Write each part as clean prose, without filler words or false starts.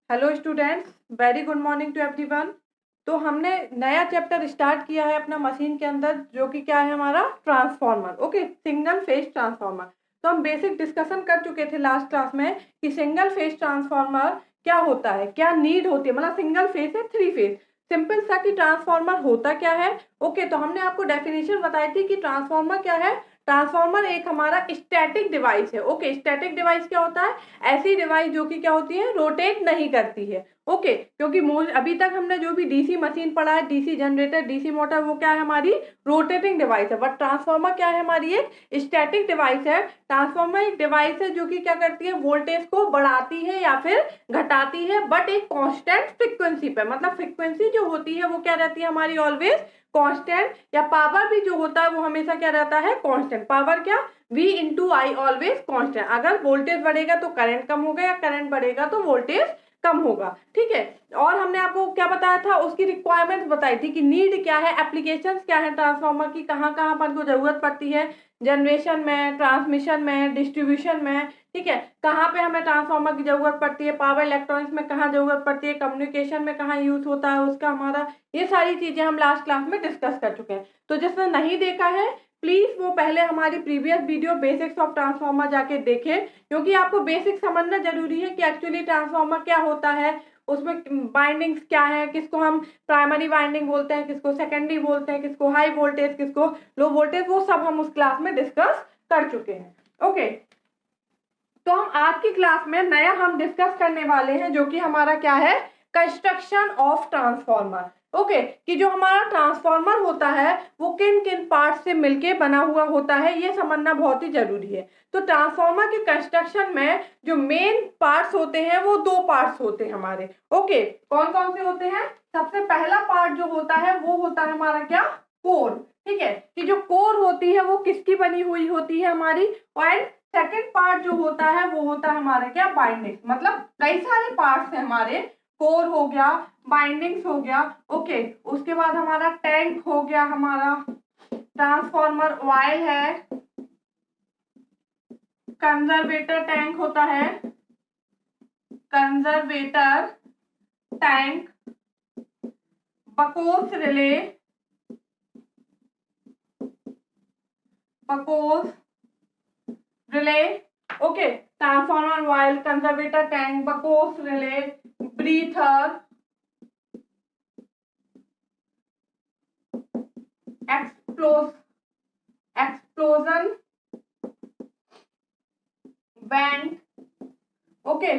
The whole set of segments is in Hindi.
Hello students, very good morning to everyone. तो हमने नया चैप्टर स्टार्ट किया है अपना मशीन के अंदर, जो कि क्या है हमारा transformer. Okay, single phase transformer. तो हम बेसिक डिस्कशन कर चुके थे लास्ट क्लास में कि सिंगल फेज ट्रांसफार्मर क्या होता है, क्या नीड होती है। मतलब सिंगल फेज है, थ्री फेज, सिंपल सा कि ट्रांसफार्मर होता क्या है। ओके, तो हमने आपको डेफिनेशन बताई थी कि ट्रांसफार्मर क्या है। ट्रांसफार्मर एक हमारा स्टैटिक डिवाइस है। ओके, स्टैटिक डिवाइस क्या होता है? ऐसी डिवाइस जो कि क्या होती है, रोटेट नहीं करती है। ओके, क्योंकि अभी तक हमने जो भी डीसी मशीन पढ़ा है, डीसी जनरेटर, डीसी मोटर, वो क्या है हमारी रोटेटिंग डिवाइस है। बट ट्रांसफार्मर क्या है, हमारी एक स्टैटिक डिवाइस है। ट्रांसफार्मर एक डिवाइस है जो कि क्या करती है, वोल्टेज को बढ़ाती है या फिर घटाती है, बट एक कांस्टेंट फ्रीक्वेंसी पे। मतलब फ्रीक्वेंसी जो होती है वो क्या रहती है हमारी, ऑलवेज कांस्टेंट। या पावर भी जो होता है वो हमेशा क्या रहता है, कांस्टेंट। पावर क्या, V इंटू आई, ऑलवेज कांस्टेंट। अगर वोल्टेज बढ़ेगा तो करंट कम होगा, या करंट बढ़ेगा तो वोल्टेज कम होगा। ठीक है। और हमने आपको क्या बताया था, उसकी रिक्वायरमेंट्स बताई थी कि नीड क्या है, एप्लीकेशंस क्या है ट्रांसफार्मर की, कहाँ कहाँ पर को जरूरत पड़ती है, जनरेशन में, ट्रांसमिशन में, डिस्ट्रीब्यूशन में। ठीक है, कहाँ पे हमें ट्रांसफार्मर की जरूरत पड़ती है, पावर इलेक्ट्रॉनिक्स में कहाँ जरूरत पड़ती है, कम्युनिकेशन में कहाँ यूज होता है उसका हमारा, ये सारी चीजें हम लास्ट क्लास में डिस्कस कर चुके हैं। तो जिसने नहीं देखा है, प्लीज वो पहले हमारी previous video basics of transformer जाके देखें, क्योंकि आपको बेसिक समझना जरूरी है कि एक्चुअली ट्रांसफार्मर क्या होता है, उसमें बाइंडिंग्स क्या है, किसको हम प्राइमरी बाइंडिंग बोलते हैं, किसको सेकेंडरी बोलते हैं, किसको हाई वोल्टेज, किसको लो वोल्टेज, वो सब हम उस क्लास में डिस्कस कर चुके हैं। ओके, तो हम आज की क्लास में नया हम डिस्कस करने वाले हैं, जो कि हमारा क्या है, कंस्ट्रक्शन ऑफ ट्रांसफार्मर। ओके, कि जो हमारा ट्रांसफार्मर होता है वो किन किन पार्ट से मिलके बना हुआ होता है, ये समझना बहुत ही जरूरी है। तो ट्रांसफार्मर के कंस्ट्रक्शन में जो मेन पार्ट्स होते हैं वो दो पार्ट्स होते हैं हमारे। ओके, कौन कौन से होते हैं? सबसे पहला पार्ट जो होता है वो होता है हमारा क्या, कोर। ठीक है, कि जो कोर होती है वो किसकी बनी हुई होती है हमारी, एंड सेकेंड पार्ट जो होता है वो होता है हमारा क्या, बाइंडिंग। मतलब कई सारे पार्ट्स हैं हमारे, कोर हो गया, बाइंडिंग्स हो गया। ओके, उसके बाद हमारा टैंक हो गया, हमारा ट्रांसफार्मर ऑयल है, कंजर्वेटर टैंक होता है, conservator tank, Buchholz relay, Buchholz relay. Okay, transformer oil, conservator tank, Buchholz relay, breather, explosion vent. Okay,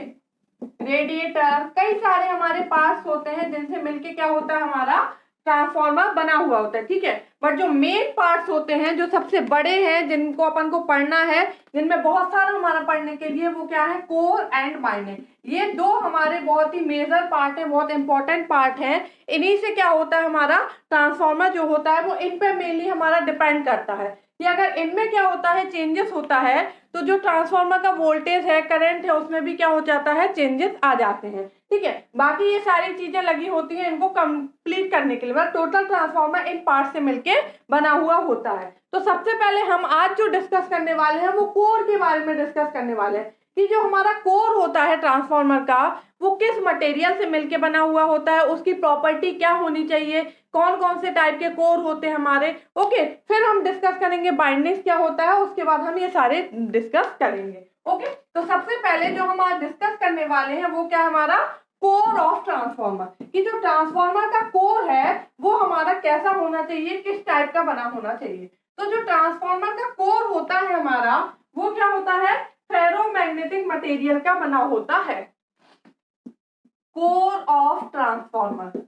radiator, कई सारे हमारे पार्ट्स होते हैं जिनसे मिलके क्या होता है, हमारा ट्रांसफार्मर बना हुआ होता है। ठीक है, बट जो मेन पार्ट्स होते हैं, जो सबसे बड़े हैं, जिनको अपन को पढ़ना है, जिनमें बहुत सारा हमारा पढ़ने के लिए, वो क्या है, कोर एंड बाइंडिंग। ये दो हमारे बहुत ही मेजर पार्ट है, बहुत इंपॉर्टेंट पार्ट है। इन्हीं से क्या होता है, हमारा ट्रांसफार्मर जो होता है वो इन पे मेनली हमारा डिपेंड करता है कि अगर इनमें क्या होता है, चेंजेस होता है, तो जो ट्रांसफार्मर का वोल्टेज है, करंट है, उसमें भी क्या हो जाता है, चेंजेस आ जाते हैं। ठीक है, बाकी ये सारी चीजें लगी होती हैं इनको कंप्लीट करने के लिए। मतलब टोटल ट्रांसफार्मर इन पार्ट से मिलके बना हुआ होता है। तो सबसे पहले हम आज जो डिस्कस करने वाले हैं वो कोर के बारे में डिस्कस करने वाले हैं, कि जो हमारा कोर होता है ट्रांसफार्मर का, वो किस मटेरियल से मिलके बना हुआ होता है, उसकी प्रॉपर्टी क्या होनी चाहिए, कौन कौन से टाइप के कोर होते हैं हमारे। ओके, फिर हम डिस्कस करेंगे बाइंडिंग्स क्या होता है, उसके बाद हम ये सारे डिस्कस करेंगे। ओके, तो सबसे पहले जो हम आज डिस्कस करने वाले हैं वो क्या है, हमारा कोर ऑफ ट्रांसफार्मर। कि जो ट्रांसफार्मर का कोर है वो हमारा कैसा होना चाहिए, किस टाइप का बना होना चाहिए। तो जो ट्रांसफार्मर का कोर होता है हमारा, वो क्या होता है, फेरोमैग्नेटिक मटेरियल का बना होता है। Core of transformer.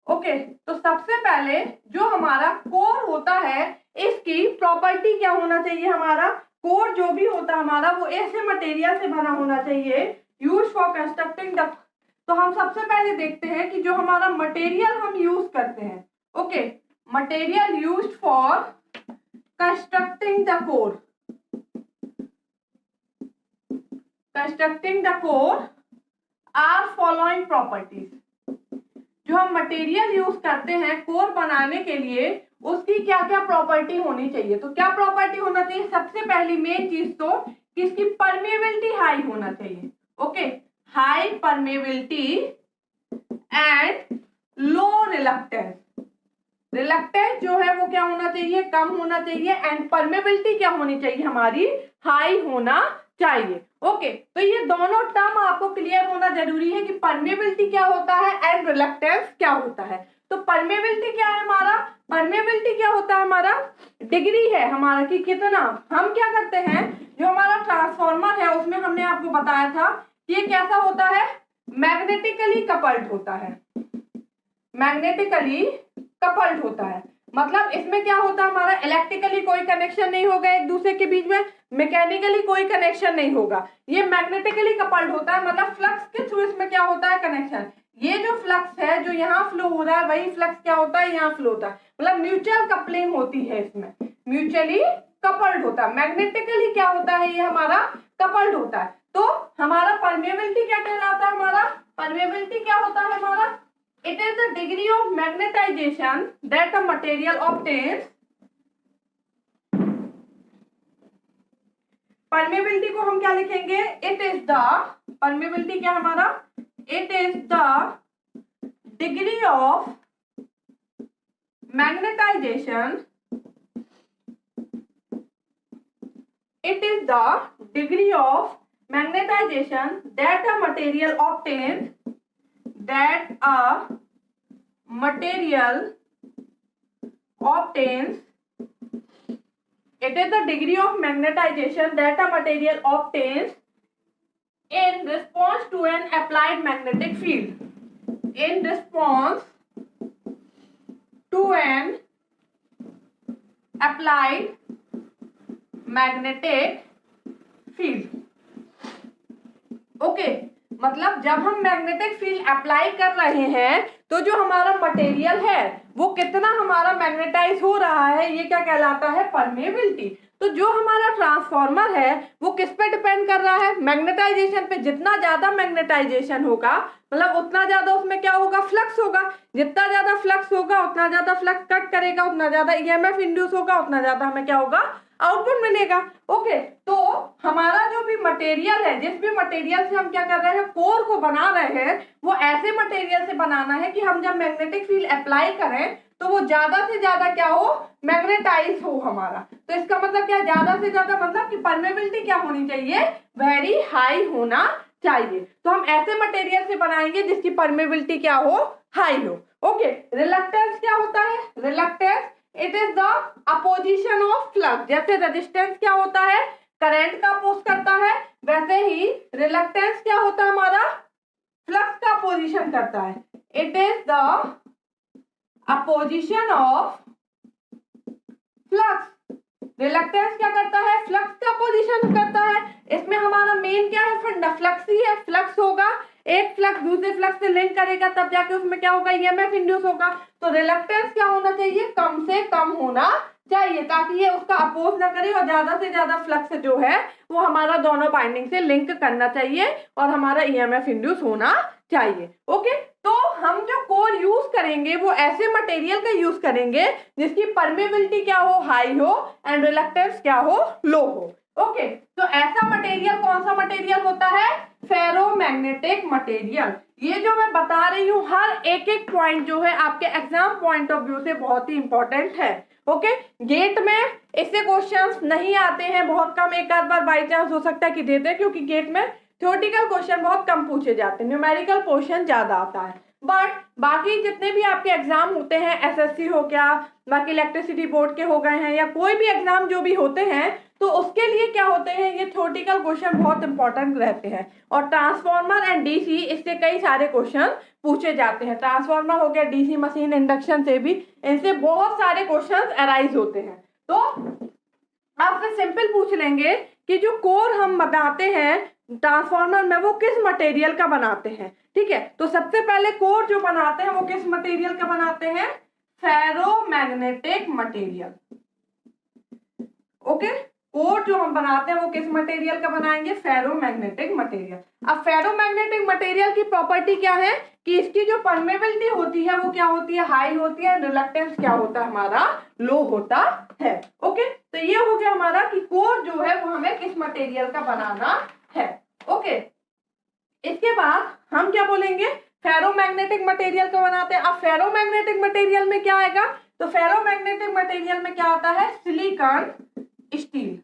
ओके, तो सबसे पहले जो हमारा कोर होता है, इसकी प्रॉपर्टी क्या होना चाहिए, हमारा कोर जो भी होता है हमारा, वो ऐसे मटेरियल से बना होना चाहिए यूज फॉर कंस्ट्रक्टिंग द। तो हम सबसे पहले देखते हैं कि जो हमारा मटेरियल हम यूज करते हैं, okay, material use for constructing the core, constructing the core are following properties. जो हम मटेरियल यूज करते हैं कोर बनाने के लिए, उसकी क्या क्या प्रॉपर्टी होनी चाहिए। तो क्या प्रॉपर्टी होना चाहिए, सबसे पहली मेन चीज तो किसकी परमेबिलिटी हाई होना चाहिए। Okay, high permeability and low reluctance. Reluctance जो है वो क्या होना चाहिए, कम होना चाहिए, एंड परमेबिलिटी क्या होनी चाहिए, हमारी हाई होना चाहिए। ओके, तो ये दोनों टर्म आपको क्लियर होना जरूरी है कि परमेबिलिटी क्या होता है एंड रिलक्टेंस क्या होता है। तो परमेबिलिटी क्या है हमारा, परमेबिलिटी क्या होता है हमारा, डिग्री है हमारा कि कितना हम क्या करते हैं, जो हमारा ट्रांसफॉर्मर है उसमें हमने आपको बताया था कि ये कैसा होता है, मैग्नेटिकली कपल्ड होता है, मैग्नेटिकली कपल्ड होता है। मतलब इसमें क्या होता है, हमारा इलेक्ट्रिकली कोई कनेक्शन नहीं होगा एक दूसरे के बीच में, मैकेनिकली कोई कनेक्शन नहीं होगा, ये मैग्नेटिकली कपल्ड होता है। मतलब फ्लक्स के थ्रू इसमें क्या होता है, कनेक्शन। ये जो फ्लक्स है जो यहाँ फ्लो हो रहा है वही फ्लक्स क्या होता है, यहाँ फ्लो होता है। मतलब म्यूचुअल कपलिंग होती है इसमें, म्यूचुअली कपल्ड होता है। मैग्नेटिकली क्या होता है, ये हमारा कपल्ड होता है। तो हमारा परमेबिलिटी क्या कहलाता है, हमारा परमेबिलिटी क्या होता है हमारा, it is the degree of magnetization that a material obtains। Permeability को हम क्या लिखेंगे, इट इज द, परमेबिलिटी क्या हमारा, it is the degree of magnetization, it is the degree of magnetization that a material obtains, that a material obtains, it is the degree of magnetization that a material obtains in response to an applied magnetic field, in response to an applied magnetic field। Okay, मतलब जब हम मैग्नेटिक फील्ड अप्लाई कर रहे हैं तो जो हमारा मटेरियल है वो कितना हमारा मैग्नेटाइज हो रहा है, ये क्या कहलाता है, परमेबिलिटी। तो जो हमारा ट्रांसफॉर्मर है वो किस पे डिपेंड कर रहा है, मैग्नेटाइजेशन पे। जितना ज्यादा मैग्नेटाइजेशन होगा मतलब उतना ज्यादा उसमें क्या होगा, फ्लक्स होगा। जितना ज्यादा फ्लक्स होगा उतना ज्यादा फ्लक्स कट करेगा, उतना ज्यादा ईएमएफ इंड्यूस होगा, उतना ज्यादा हमें क्या होगा, आउटपुट मिलेगा। ओके, तो हमारा जो भी मटेरियल है, जिस भी मटेरियल से हम क्या कर रहे हैं, कोर को बना रहे हैं, वो ऐसे मटेरियल से बनाना है कि हम जब मैग्नेटिक फील्ड अप्लाई करें तो वो ज्यादा से ज्यादा क्या हो, मैग्नेटाइज हो हमारा। तो इसका मतलब क्या, ज्यादा से ज्यादा मतलब कि परमेबिलिटी क्या होनी चाहिए, वेरी हाई होना चाहिए। तो हम ऐसे मटेरियल से बनाएंगे जिसकी परमेबिलिटी क्या हो, हाई हो। ओके, रिलक्टेंस क्या होता है, reluctance it is the opposition of flux. जैसे रेजिस्टेंस क्या होता है, करंट का अपोज करता है, वैसे ही रिलक्टेंस क्या होता है हमारा, फ्लक्स का अपोजिशन करता है। It is the opposition of flux. Reluctance क्या करता है, फ्लक्स का अपोजिशन करता है। इसमें हमारा मेन क्या है, फंडा फ्लक्स ही है। फ्लक्स होगा, एक फ्लक्स दूसरे फ्लक्स से लिंक करेगा तब जाके उसमें क्या होगा, ईएमएफ इंड्यूस होगा। तो रिलक्टेंस क्या होना चाहिए, कम से कम होना चाहिए ताकि ये उसका अपोज ना करे, और ज्यादा से ज्यादा फ्लक्स जो है वो हमारा दोनों बाइंडिंग से लिंक करना चाहिए और हमारा ईएमएफ इंड्यूस होना चाहिए। ओके, तो हम जो कोर यूज करेंगे वो ऐसे मटेरियल का यूज करेंगे जिसकी परमेबिलिटी क्या हो, हाई हो, एंड रिलक्टेंस क्या हो, लो हो। ओके, तो ऐसा मटेरियल कौन सा मटेरियल होता है, फेरोमैग्नेटिक मटेरियल। ये जो मैं बता रही हूँ हर एक एक पॉइंट जो है आपके एग्जाम पॉइंट ऑफ व्यू से बहुत ही इंपॉर्टेंट है। ओके, गेट में इससे क्वेश्चंस नहीं आते हैं, बहुत कम, एक आध बार बाई चांस हो सकता है कि देते हैं, क्योंकि गेट में थ्योरेटिकल क्वेश्चन बहुत कम पूछे जाते हैं, न्यूमेरिकल पोर्शन ज्यादा आता है। बट बाकी जितने भी आपके एग्जाम होते हैं, एसएससी हो गया, बाकी इलेक्ट्रिसिटी बोर्ड के हो गए हैं, या कोई भी एग्जाम जो भी होते हैं, तो उसके लिए क्या होते हैं, ये थ्योरेटिकल क्वेश्चन बहुत इंपॉर्टेंट रहते हैं। और ट्रांसफार्मर एंड डीसी, इससे कई सारे क्वेश्चन पूछे जाते हैं। ट्रांसफार्मर हो गया, डीसी मशीन, इंडक्शन से भी इनसे बहुत सारे क्वेश्चन अराइज होते हैं। तो आपसे सिंपल पूछ लेंगे कि जो कोर हम बनाते हैं ट्रांसफार्मर में वो किस मटेरियल का बनाते हैं। ठीक है, तो सबसे पहले कोर जो बनाते हैं वो किस मटेरियल का बनाते हैं, फेरोमैग्नेटिक मटेरियल। ओके, कोर जो हम बनाते हैं वो किस मटेरियल का बनाएंगे, फेरोमैग्नेटिक मटेरियल। अब फेरोमैग्नेटिक मटेरियल की प्रॉपर्टी क्या है कि इसकी जो परमेबिलिटी होती है वो क्या होती है, हाई होती है, रिलक्टेंस क्या होता है हमारा, लो होता है। ओके, तो ये हो गया हमारा कि कोर जो है वो हमें किस मटेरियल का बनाना है। ओके, इसके बाद हम क्या बोलेंगे, फेरोमैग्नेटिक मटेरियल को बनाते हैं। अब फेरोमैग्नेटिक मटेरियल में क्या आएगा, तो फेरोमैग्नेटिक मटेरियल में क्या आता है, सिलिकॉन स्टील।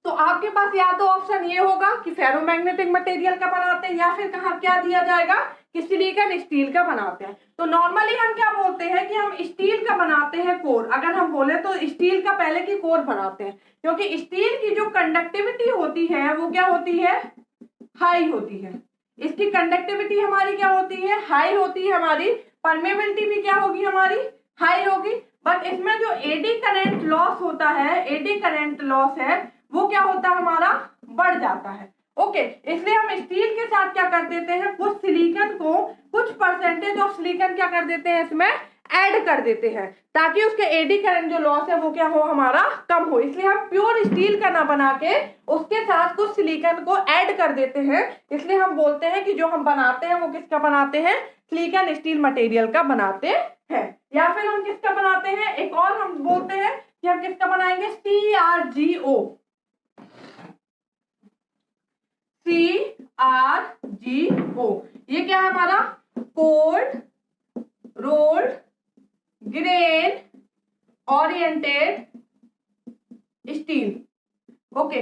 तो आपके पास या तो ऑप्शन ये होगा कि फेरोमैग्नेटिक मटेरियल का बनाते हैं, या फिर कहाँ क्या दिया जाएगा कि सिलिकॉन स्टील का बनाते हैं। तो नॉर्मली हम क्या बोलते हैं कि हम स्टील का बनाते हैं कोर। अगर हम बोले तो स्टील का पहले की कोर बनाते हैं, क्योंकि स्टील की जो कंडक्टिविटी होती है वो क्या होती है, हाई होती है। इसकी कंडक्टिविटी हमारी क्या होती है, हाई होती है हमारी। परमेबिलिटी भी क्या होगी हमारी, हाई होगी। बट इसमें जो एडी करंट लॉस होता है, एडी करंट लॉस है, वो क्या होता है हमारा, बढ़ जाता है। ओके, इसलिए हम स्टील के साथ क्या कर देते हैं, कुछ सिलिकॉन को, कुछ परसेंटेज ऑफ सिलिकॉन क्या कर देते हैं इसमें ऐड कर देते हैं, ताकि उसके एडी करंट जो लॉस है वो क्या हो, हमारा कम हो। इसलिए हम प्योर स्टील का ना बना के उसके साथ कुछ सिलिकॉन को ऐड कर देते हैं। इसलिए हम बोलते हैं कि जो हम बनाते हैं वो किसका बनाते हैं, सिलिकॉन स्टील मटेरियल का बनाते हैं। या फिर हम किसका बनाते हैं, एक और हम बोलते हैं कि हम किसका बनाएंगे, CRGO। CRGO ये क्या है हमारा, cold rolled grain oriented steel. Okay,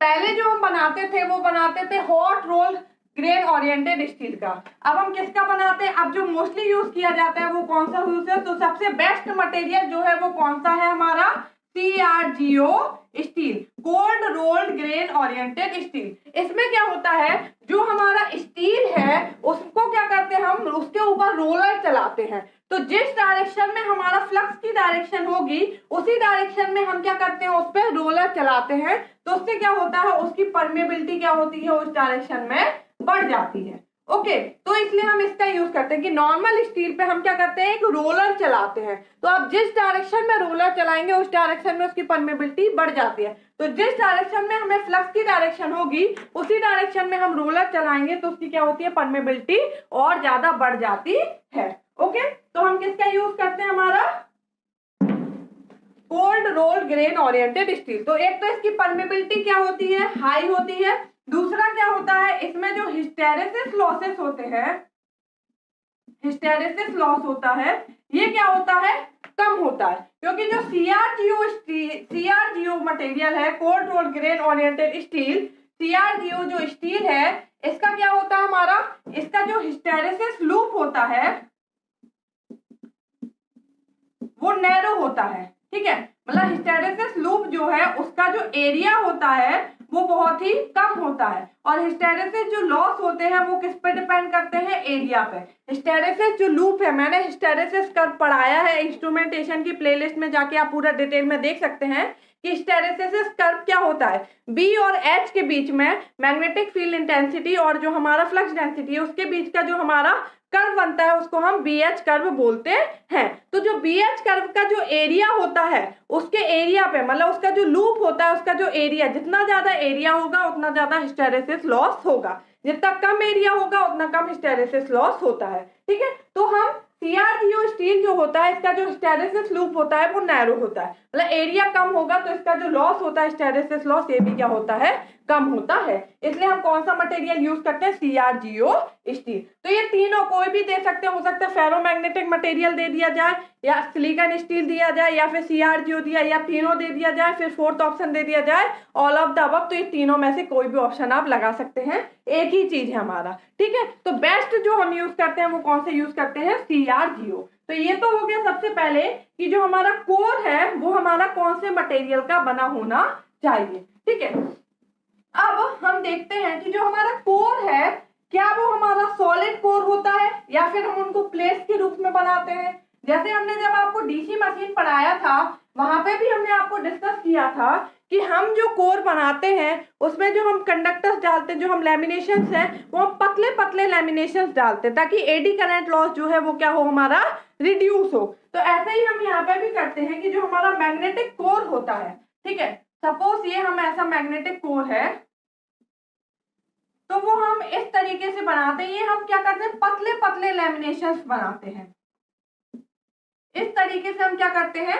पहले जो हम बनाते थे वो बनाते थे hot role grain oriented steel का। अब हम किसका बनाते हैं, अब जो मोस्टली यूज किया जाता है वो कौन सा यूज है, तो सबसे बेस्ट मटेरियल जो है वो कौन सा है हमारा, CRGO steel, cold rolled grain oriented steel. इसमें क्या होता है, जो हमारा स्टील है उसको क्या करते हैं हम, उसके ऊपर रोलर चलाते हैं। तो जिस डायरेक्शन में हमारा फ्लक्स की डायरेक्शन होगी उसी डायरेक्शन में हम क्या करते हैं, उस पर रोलर चलाते हैं। तो उससे क्या होता है, उसकी परमेबिलिटी क्या होती है, उस डायरेक्शन में बढ़ जाती है। ओके, तो इसलिए हम इसका यूज करते हैं कि नॉर्मल स्टील पे हम क्या करते हैं, एक रोलर चलाते हैं। तो आप जिस डायरेक्शन में रोलर चलाएंगे उस डायरेक्शन में उसकी परमेबिलिटी बढ़ जाती है। तो जिस डायरेक्शन में हमें फ्लक्स की डायरेक्शन होगी उसी डायरेक्शन में हम रोलर चलाएंगे तो उसकी क्या होती है, परमेबिलिटी और ज्यादा बढ़ जाती है। ओके, तो हम किसका यूज करते हैं, हमारा cold rolled grain oriented steel. तो एक तो इसकी परमेबिलिटी क्या होती है, हाई होती है। दूसरा क्या होता है, इसमें जो हिस्टेरेसिस लॉसेस होते हैं, हिस्टेरेसिस लॉस होता है, ये क्या होता है, कम होता है। क्योंकि जो CRGO मटेरियल है, cold rolled grain oriented steel, CRGO जो स्टील है इसका क्या होता है हमारा, इसका जो हिस्टेरेसिस लूप होता है वो नैरो होता है। ठीक है, मतलब हिस्टेरेसिस लूप जो है उसका जो एरिया होता है वो बहुत ही कम होता है। और हिस्टेरेसिस जो लॉस होते हैं वो किस पे डिपेंड करते हैं, एरिया पे। हिस्टेरेसिस जो लूप है, मैंने हिस्टेरेसिस कर्व पढ़ाया है इंस्ट्रूमेंटेशन की प्लेलिस्ट में, जाके आप पूरा डिटेल में देख सकते हैं कि हिस्टेरेसिस कर्व क्या होता है। बी और एच के बीच में मैग्नेटिक फील्ड इंटेंसिटी और जो हमारा फ्लक्स डेंसिटी है उसके बीच का जो हमारा कर्व बनता है उसको हम BH कर्व बोलते हैं। तो जो BH कर्व का जो एरिया होता है उसके एरिया पे, मतलब उसका जो लूप होता है उसका जो एरिया, जितना ज्यादा एरिया होगा उतना ज्यादा हिस्टेरेसिस लॉस होगा, जितना कम एरिया होगा उतना कम हिस्टेरेसिस लॉस होता है। ठीक है, तो हम CRGO स्टील जो होता है इसका जो हिस्टेरेसिस लूप होता है वो नैरो होता है, मतलब एरिया कम होगा तो इसका जो लॉस होता है हिस्टेरेसिस लॉस, ये भी क्या होता है, कम होता है। इसलिए हम कौन सा मटेरियल यूज करते हैं, CRGO स्टील। तो ये तीनों कोई भी दे सकते हैं, हो सकता है फेरोमैग्नेटिक मटेरियल दे दिया जाए, या सिलिकॉन स्टील दिया जाए, या फिर CRGO दिया, या तीनों दे दिया जाए, फिर फोर्थ ऑप्शन दे दिया जाए ऑल ऑफ द अबव। तो ये तीनों में से कोई भी ऑप्शन आप लगा सकते हैं, एक ही चीज है हमारा। ठीक है, तो बेस्ट जो हम यूज करते हैं वो कौन से यूज करते हैं, CRGO। तो ये तो हो गया सबसे पहले कि जो हमारा कोर है वो हमारा कौन से मटेरियल का बना होना चाहिए। ठीक है, अब हम देखते हैं कि जो हमारा कोर है क्या वो हमारा सॉलिड कोर होता है या फिर हम उनको प्लेट्स के रूप में बनाते हैं। जैसे हमने जब आपको डीसी मशीन पढ़ाया था वहां पे भी हमने आपको डिस्कस किया था कि हम जो कोर बनाते हैं उसमें जो हम कंडक्टर्स डालते हैं, जो हम लैमिनेशंस हैं वो हम पतले पतले लैमिनेशंस डालते हैं ताकि एडी करंट लॉस जो है वो क्या हो, हमारा रिड्यूस हो। तो ऐसे ही हम यहाँ पे भी करते हैं कि जो हमारा मैग्नेटिक कोर होता है, ठीक है, सपोज ये हम ऐसा मैग्नेटिक कोर है तो वो हम इस तरीके से बनाते हैं। ये हम क्या करते हैं, पतले पतले लैमिनेशंस बनाते हैं। इस तरीके से हम क्या करते हैं,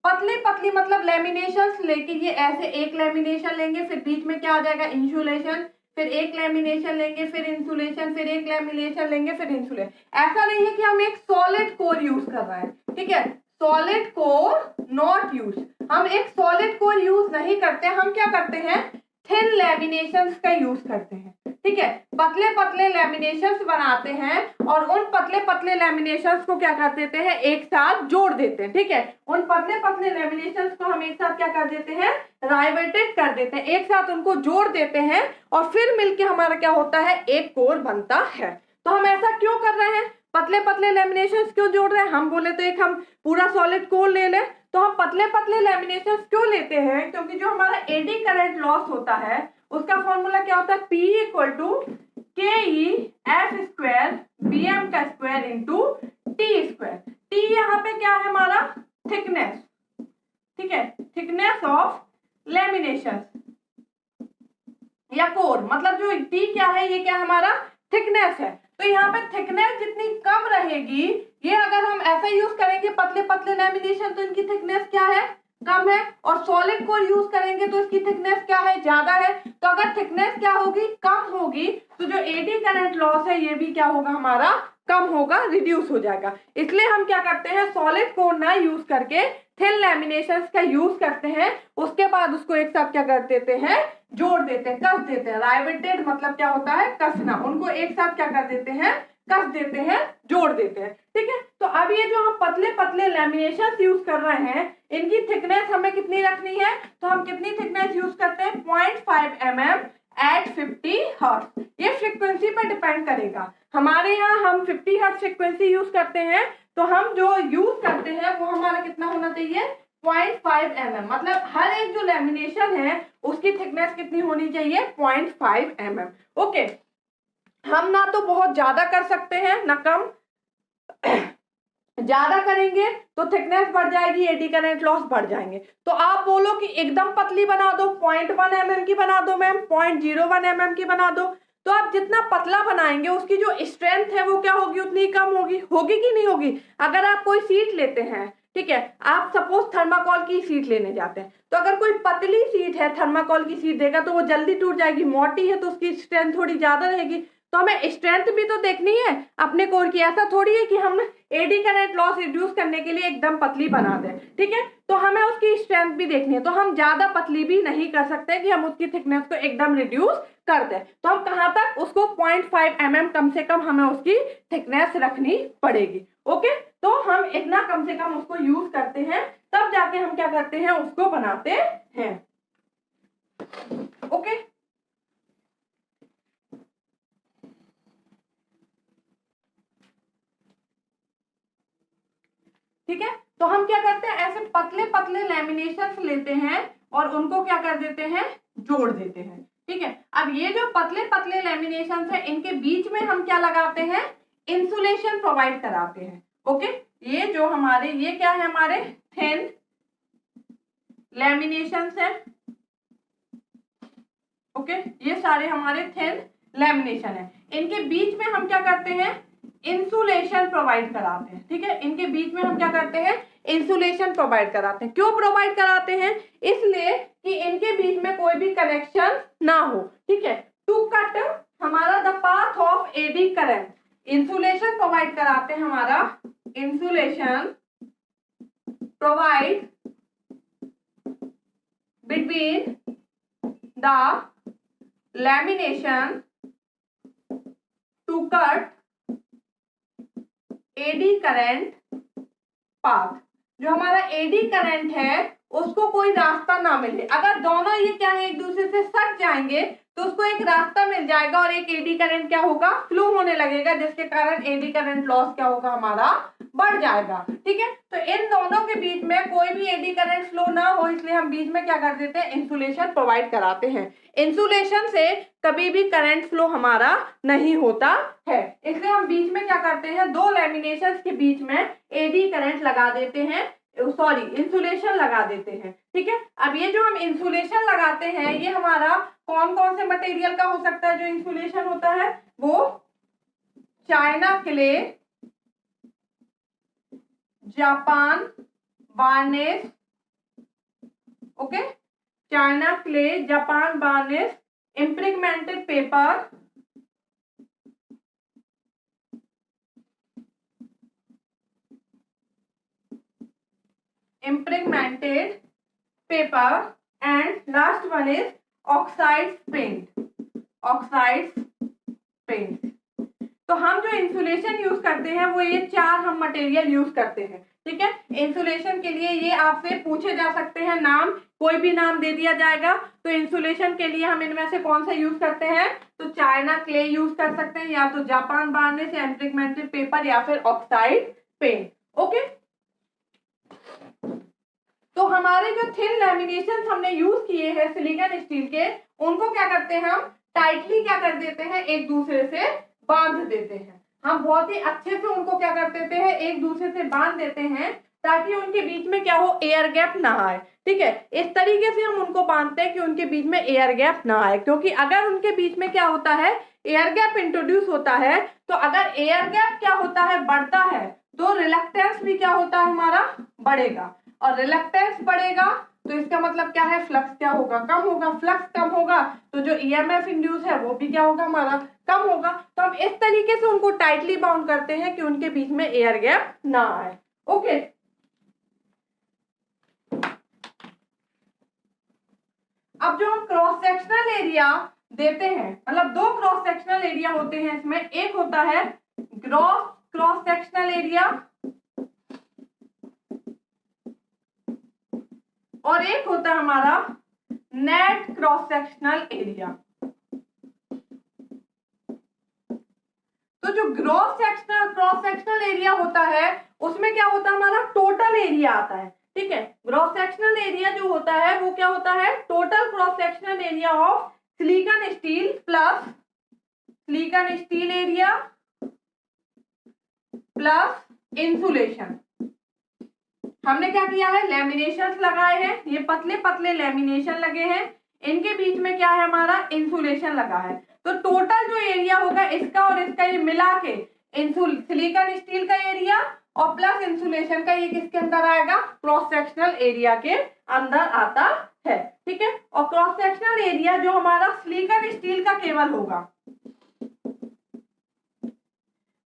पतली पतली मतलब लैमिनेशंस लेके, ये ऐसे एक लैमिनेशन लेंगे, फिर बीच में क्या आ जाएगा, इंसुलेशन, फिर एक लैमिनेशन लेंगे, फिर इंसुलेशन, फिर एक लैमिनेशन लेंगे, फिर इंसुलेशन। ऐसा नहीं है कि हम एक सॉलिड कोर यूज कर रहे हैं, ठीक है, सॉलिड कोर नॉट यूज, हम एक सॉलिड कोर यूज नहीं करते, हम क्या करते हैं, थिन लैमिनेशंस का यूज करते हैं, ठीक है, पतले पतले लैमिनेशंस बनाते हैं और उन पतले पतले लैमिनेशंस को क्या कर देते हैं, एक साथ जोड़ देते हैं, ठीक है, उन पतले पतले लैमिनेशंस को हम एक साथ क्या कर देते हैं, राइवेटेड कर देते हैं, एक साथ उनको जोड़ देते हैं और फिर मिलके हमारा क्या होता है, एक कोर बनता है। तो हम ऐसा क्यों कर रहे हैं, पतले पतले लैमिनेशंस क्यों जोड़ रहे हैं, हम बोले तो एक हम पूरा सॉलिड कोर ले लें, तो हम पतले पतले लैमिनेशंस क्यों लेते हैं, क्योंकि जो हमारा एडी करंट लॉस होता है उसका फॉर्मूला क्या होता है, P equal to K E F square B M का square into T square. T यहाँ पे क्या है हमारा, थिकनेस, ठीक है, थिकनेस ऑफ लैमिनेशन या कोर, मतलब जो टी क्या है, ये क्या हमारा थिकनेस है। तो यहाँ पे थिकनेस जितनी कम रहेगी, ये अगर हम ऐसा यूज करेंगे पतले पतले लैमिनेशन तो इनकी थिकनेस क्या है, कम है, और सॉलिड कोर यूज करेंगे तो इसकी थिकनेस क्या है, ज्यादा है। तो अगर थिकनेस क्या होगी, कम होगी, तो जो एडी करंट लॉस है ये भी क्या होगा हमारा, कम होगा, रिड्यूस हो जाएगा। इसलिए हम क्या करते हैं, सॉलिड कोर ना यूज करके थिन लैमिनेशंस का यूज करते हैं, उसके बाद उसको एक साथ क्या कर देते हैं, जोड़ देते हैं, कस देते हैं। राइवेटेड मतलब क्या होता है, कसना, उनको एक साथ क्या कर देते हैं, कस देते हैं, जोड़ देते हैं, ठीक है। तो अब ये जो हम पतले पतले लैमिनेशंस यूज कर रहे हैं, इनकी थिकनेस हमें कितनी रखनी है, तो हम कितनी थिकनेस यूज करते हैं, 0.5 mm एट 50 हर्ट्ज। ये फ्रीक्वेंसी पर डिपेंड करेगा, हमारे यहाँ हम 50 हर्ट्ज फ्रीक्वेंसी यूज करते हैं, तो हम जो यूज करते हैं वो हमारा कितना होना चाहिए, 0.5 mm, मतलब हर एक जो लैमिनेशन है उसकी थिकनेस कितनी होनी चाहिए, 0.5 mm। ओके, हम ना तो बहुत ज्यादा कर सकते हैं ना कम, ज्यादा करेंगे तो थिकनेस बढ़ जाएगी, एडी करंट लॉस बढ़ जाएंगे। तो आप बोलो कि एकदम पतली बना दो, 0.1 mm की बना दो मैम, 0.01 mm की बना दो, तो आप जितना पतला बनाएंगे उसकी जो स्ट्रेंथ है वो क्या होगी, उतनी कम होगी, होगी कि नहीं होगी। अगर आप कोई सीट लेते हैं, ठीक है, आप सपोज थर्माकोल की सीट लेने जाते हैं, तो अगर कोई पतली सीट है, थर्माकोल की सीट देगा तो वो जल्दी टूट जाएगी, मोटी है तो उसकी स्ट्रेंथ थोड़ी ज्यादा रहेगी। तो हमें स्ट्रेंथ भी तो देखनी है अपने कोर की, ऐसा थोड़ी है कि हम एडी करंट लॉस रिड्यूस करने के लिए एकदम पतली बना दें, ठीक है, तो हमें उसकी स्ट्रेंथ भी देखनी है। तो हम ज्यादा पतली भी नहीं कर सकते कि हम उसकी थिकनेस को एकदम रिड्यूस कर दें। तो हम कहां तक, उसको 0.5 mm कम से कम हमें उसकी थिकनेस रखनी पड़ेगी। ओके, तो हम इतना कम से कम उसको यूज करते हैं, तब जाके हम क्या करते हैं, उसको बनाते हैं। ओके, ठीक है, तो हम क्या करते हैं, ऐसे पतले पतले लैमिनेशंस लेते हैं और उनको क्या कर देते हैं, जोड़ देते हैं, ठीक है। अब ये जो पतले पतले लैमिनेशंस है, इनके बीच में हम क्या लगाते हैं, इंसुलेशन प्रोवाइड कराते हैं। ओके, ये जो हमारे, ये क्या है, हमारे थिन लैमिनेशंस है। ओके, ये सारे हमारे थिन लैमिनेशन है, इनके बीच में हम क्या करते हैं, इंसुलेशन प्रोवाइड कराते हैं, ठीक है, इनके बीच में हम क्या करते हैं, इंसुलेशन प्रोवाइड कराते हैं। क्यों प्रोवाइड कराते हैं, इसलिए कि इनके बीच में कोई भी कनेक्शन ना हो, ठीक है, टू कट हमारा the path of eddy current. Insulation provide कराते हैं हमारा, insulation provide between the lamination to cut eddy current path. जो हमारा एडी करंट है उसको कोई रास्ता ना मिले, अगर दोनों ये क्या है, एक दूसरे से सट जाएंगे तो उसको एक रास्ता मिल जाएगा और एक एडी करंट क्या होगा, फ्लो होने लगेगा, जिसके कारण एडी करंट लॉस क्या होगा, हमारा बढ़ जाएगा, ठीक है। तो इन दोनों के बीच में कोई भी एडी करंट फ्लो ना हो, इसलिए हम बीच में क्या कर देते हैं, इंसुलेशन प्रोवाइड कराते हैं। इंसुलेशन से कभी भी करंट फ्लो हमारा नहीं होता है, इसलिए हम बीच में क्या करते हैं, दो लैमिनेशंस के बीच में एडी करंट लगा देते हैं, सॉरी इंसुलेशन लगा देते हैं, ठीक है। अब ये जो हम इंसुलेशन लगाते हैं, ये हमारा कौन कौन से मटेरियल का हो सकता है, जो इंसुलेशन होता है वो China clay, Japan baldness, okay, China clay, Japan baldness, impregnated paper and last one is oxides paint। तो हम जो इंसुलेशन यूज करते हैं वो ये 4 हम मटेरियल यूज करते हैं, ठीक है। इंसुलेशन के लिए ये आपसे पूछे जा सकते हैं नाम, कोई भी नाम दे दिया जाएगा। तो इंसुलेशन के लिए हम इनमें से कौन सा यूज करते हैं, तो चाइना क्ले यूज कर सकते हैं, या तो जापान बार्निश, इम्प्रेग्नेटेड पेपर, या फिर ऑक्साइड पेंट। ओके, तो हमारे जो थिन लैमिनेशन हमने यूज किए हैं सिलिकॉन स्टील के, उनको क्या करते हैं हम टाइटली क्या कर देते हैं, एक दूसरे से बांध देते हैं। हम बहुत ही अच्छे से उनको क्या कर देते हैं, एक दूसरे से बांध देते हैं, ताकि उनके बीच में क्या हो, एयर गैप ना आए, ठीक है। इस तरीके से हम उनको बांधते हैं कि उनके बीच में एयर गैप ना आए, क्योंकि अगर उनके बीच में क्या होता है, एयर गैप इंट्रोड्यूस होता है, तो अगर एयर गैप क्या होता है, बढ़ता है, तो रिलक्टेंस भी क्या होता है, हमारा बढ़ेगा, और रिलक्टेंस बढ़ेगा तो इसका मतलब क्या है, फ्लक्स क्या होगा, कम होगा। फ्लक्स कम होगा तो जो ईएमएफ इंड्यूस है वो भी क्या होगा, हमारा कम होगा। तो हम इस तरीके से उनको टाइटली बाउंड करते हैं कि उनके बीच में एयर गैप ना आए। ओके, अब जो हम क्रॉस सेक्शनल एरिया देते हैं, मतलब 2 क्रॉस सेक्शनल एरिया होते हैं इसमें, एक होता है ग्रॉस क्रॉस सेक्शनल एरिया और एक होता है हमारा नेट क्रॉस सेक्शनल एरिया। तो जो क्रॉस सेक्शनल एरिया होता है उसमें क्या होता है, हमारा टोटल एरिया आता है, ठीक है। क्रॉस सेक्शनल एरिया जो होता है वो क्या होता है, total cross sectional area of silicon steel plus silicon steel area plus insulation. हमने क्या किया है, लैमिनेशन लगाए हैं, ये पतले पतले लैमिनेशन लगे हैं, इनके बीच में क्या है, हमारा इंसुलेशन लगा है। तो टोटल जो एरिया होगा इसका और इसका ये मिला के सिलिकॉन स्टील का एरिया और प्लस इंसुलेशन का, ये किसके अंदर आएगा, क्रॉस सेक्शनल एरिया के अंदर आता है, ठीक है। और क्रॉस सेक्शनल एरिया जो हमारा सिलिकॉन स्टील का केवल होगा,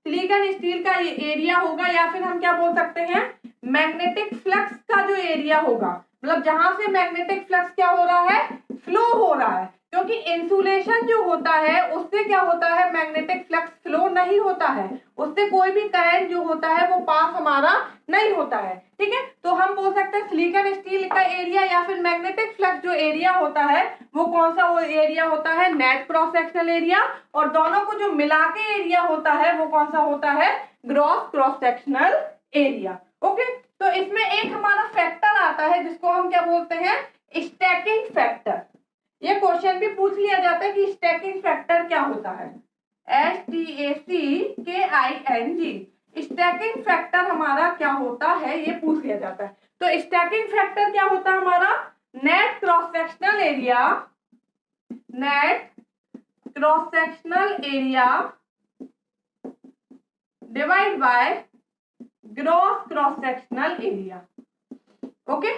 सिलिकॉन स्टील का ये एरिया होगा, या फिर हम क्या बोल सकते हैं, मैग्नेटिक फ्लक्स का जो एरिया होगा, मतलब जहां से मैग्नेटिक फ्लक्स क्या हो रहा है, फ्लो हो रहा है। क्योंकि इंसुलेशन जो होता है उससे क्या होता है, मैग्नेटिक फ्लक्स फ्लो नहीं होता है, उससे कोई भी करंट जो होता है वो पास हमारा नहीं होता है, ठीक है। तो हम बोल सकते हैं सिलिकॉन स्टील का एरिया या फिर मैग्नेटिक फ्लक्स जो एरिया होता है वो कौन सा, वो एरिया होता है नेट क्रॉस सेक्शनल एरिया, और दोनों को जो मिला के एरिया होता है वो कौन सा होता है, gross cross sectional area. Okay, तो इसमें एक हमारा फैक्टर आता है जिसको हम क्या बोलते हैं, स्टैकिंग फैक्टर। ये क्वेश्चन भी पूछ लिया जाता है कि स्टैकिंग फैक्टर क्या होता है, STACKING। स्टैकिंग फैक्टर हमारा क्या होता है, ये पूछ लिया जाता है। तो स्टैकिंग फैक्टर क्या होता है हमारा, net cross sectional area divide by gross cross sectional area. Okay,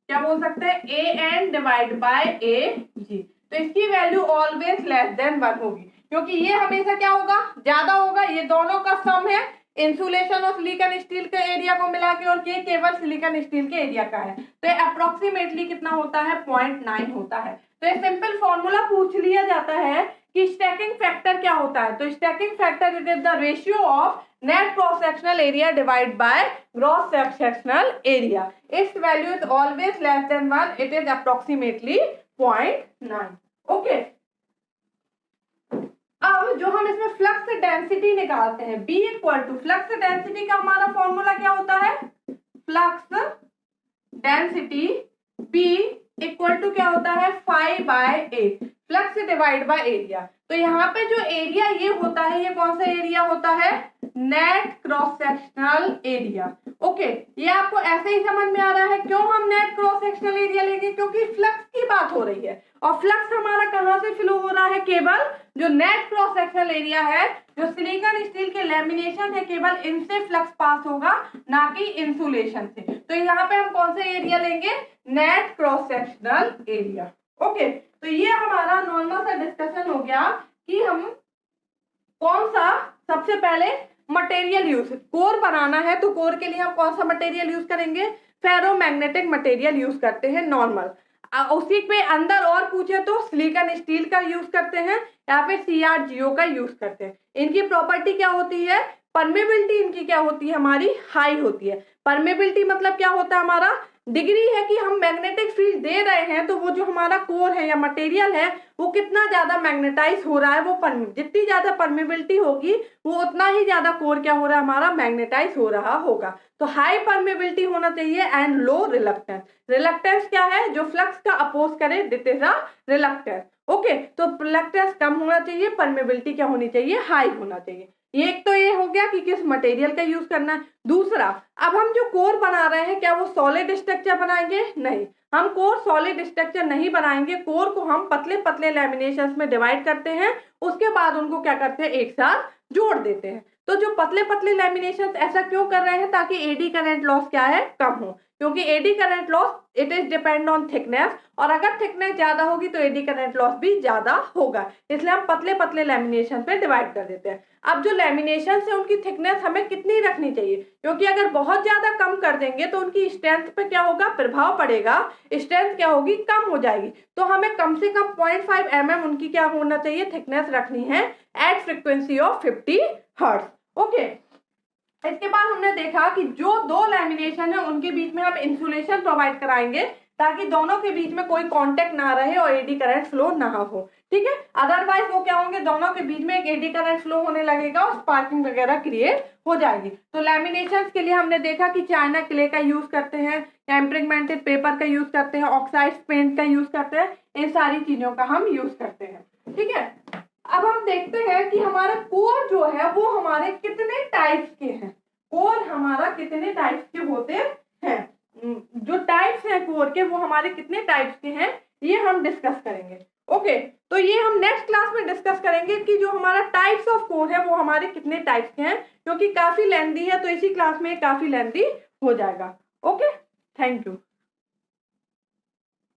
क्या बोल सकते हैं, AN डिवाइड बाय AG। तो इसकी वैल्यू ऑलवेज लेस देन 1 होगी, क्योंकि ये हमेशा क्या होगा, ज्यादा होगा। ये दोनों का सम है, इंसुलेशन और सिलिकॉन स्टील के एरिया को मिला के, और ये केवल सिलिकॉन स्टील के एरिया का है। तो ये अप्रोक्सीमेटली कितना होता है, 0.9 होता है। तो ये सिंपल फॉर्मूला पूछ लिया जाता है कि स्टैकिंग फैक्टर क्या होता है। तो stacking factor it is the ratio of net cross sectional area divide by gross sectional area. Its value is always less than 1, it is approximately 0.9। Okay, अब जो हम इसमें फ्लक्स डेंसिटी निकालते हैं, B equal to, flux density का हमारा फॉर्मूला क्या होता है, flux density B equal to क्या होता है, 5/8 फ्लक्स डिवाइड बाय एरिया। तो यहाँ पे जो एरिया ये होता है, ये कौन सा एरिया होता है, net cross sectional area. Okay, ये आपको ऐसे ही समझ में आ रहा है क्यों हम नेट क्रॉस सेक्शनल एरिया लेंगे, क्योंकि फ्लक्स की बात हो रही है, और फ्लक्स हमारा कहाँ से फ्लो हो रहा है, केवल जो नेट क्रॉस सेक्शनल एरिया है जो सिलिकॉन स्टील के लैमिनेशन है केवल इनसे फ्लक्स पास होगा, ना कि इंसुलेशन से। तो यहाँ पे हम कौन सा एरिया लेंगे, net cross sectional area. Okay, तो ये हमारा नॉर्मल सा डिस्कशन हो गया कि हम कौन सा सबसे पहले मटेरियल यूज, कोर बनाना है तो कोर के लिए हम कौन सा मटेरियल यूज करेंगे, फेरोमैग्नेटिक मटेरियल यूज करते हैं नॉर्मल। उसी पे अंदर और पूछे तो सिलिकॉन स्टील का यूज करते हैं या फिर CrGO का यूज करते हैं। इनकी प्रॉपर्टी क्या होती है, परमेबिलिटी इनकी क्या होती है, हमारी हाई होती है। परमेबिलिटी मतलब क्या होता है, हमारा डिग्री है कि हम मैग्नेटिक फील्ड दे रहे हैं तो वो जो हमारा कोर है या मटेरियल है वो कितना ज्यादा मैग्नेटाइज हो रहा है, वो जितनी ज्यादा परमेबिलिटी होगी वो उतना ही ज्यादा कोर क्या हो रहा है, हमारा मैग्नेटाइज हो रहा होगा। तो हाई परमेबिलिटी होना चाहिए एंड लो रिलक्टेंस। रिलक्टेंस क्या है, जो फ्लक्स का अपोज करे, this is a reluctance. Okay, तो रिलक्टेंस कम होना चाहिए, परमेबिलिटी क्या होनी चाहिए, हाई होना चाहिए। एक तो ये हो गया कि किस मटेरियल का यूज करना है। दूसरा, अब हम जो कोर बना रहे हैं क्या वो सॉलिड स्ट्रक्चर बनाएंगे, नहीं, हम कोर सॉलिड स्ट्रक्चर नहीं बनाएंगे। कोर को हम पतले पतले लैमिनेशंस में डिवाइड करते हैं, उसके बाद उनको क्या करते हैं, एक साथ जोड़ देते हैं। तो जो पतले पतले लैमिनेशंस ऐसा क्यों कर रहे हैं, ताकि एडी करंट लॉस क्या है, कम हो, क्योंकि eddy current loss it is depend on thickness, और अगर थिकनेस ज्यादा होगी तो एडी करंट लॉस भी ज्यादा होगा, इसलिए हम पतले पतले लैमिनेशन पे डिवाइड कर देते हैं। अब जो लैमिनेशन है उनकी थिकनेस हमें कितनी रखनी चाहिए, क्योंकि अगर बहुत ज्यादा कम कर देंगे तो उनकी स्ट्रेंथ पे क्या होगा, प्रभाव पड़ेगा, स्ट्रेंथ क्या होगी, कम हो जाएगी। तो हमें कम से कम 0.5 mm उनकी क्या होना चाहिए, थिकनेस रखनी है at frequency of 50 hertz. Okay, इसके बाद हमने देखा कि जो दो लैमिनेशन है उनके बीच में हम इंसुलेशन प्रोवाइड कराएंगे ताकि दोनों के बीच में कोई कांटेक्ट ना रहे और एडी करंट फ्लो ना हो, ठीक है। अदरवाइज वो क्या होंगे, दोनों के बीच में एक एडी करंट फ्लो होने लगेगा और स्पार्किंग वगैरह क्रिएट हो जाएगी। तो लैमिनेशन के लिए हमने देखा कि चाइना क्ले का यूज करते हैं या इम्प्रेगमेंटेड पेपर का यूज करते हैं, ऑक्साइड पेंट का यूज करते हैं, इन सारी चीजों का हम यूज करते हैं, ठीक है। अब हम देखते हैं कि हमारा कोर जो है वो हमारे कितने टाइप्स के हैं, कोर हमारा कितने टाइप्स के होते हैं, जो टाइप्स हैं कोर के वो हमारे कितने टाइप्स के हैं, ये हम डिस्कस करेंगे। ओके, तो ये हम नेक्स्ट क्लास में डिस्कस करेंगे कि जो हमारा टाइप्स ऑफ कोर है वो हमारे कितने टाइप्स के हैं, क्योंकि काफी लेंथी है तो इसी क्लास में काफी लेंथी हो जाएगा। Okay, thank you.